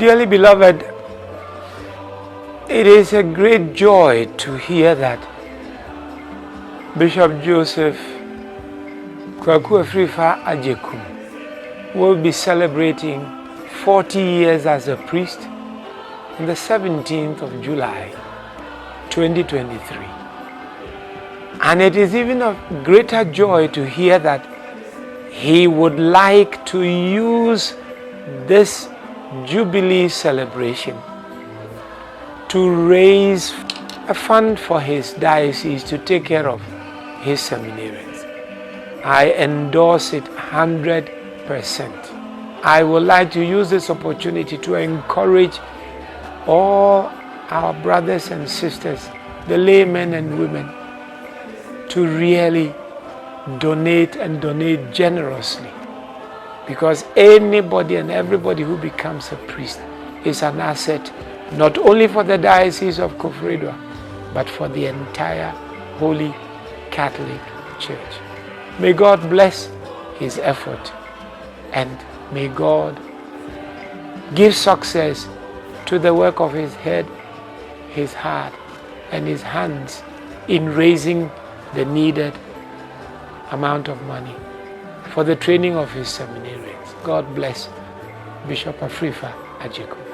Dearly beloved, it is a great joy to hear that Bishop Joseph Kwaku Afrifa Ajekum will be celebrating 40 years as a priest on the 17th of July 2023. And it is even a greater joy to hear that he would like to use this Jubilee celebration to raise a fund for his diocese to take care of his seminarians. I endorse it 100%. I would like to use this opportunity to encourage all our brothers and sisters, the laymen and women, to really donate and donate generously. Because anybody and everybody who becomes a priest is an asset, not only for the Diocese of Kofredwa, but for the entire Holy Catholic Church. May God bless his effort, and may God give success to the work of his head, his heart, and his hands in raising the needed amount of money for the training of his seminarians. God bless Bishop Afrifa Ajekum.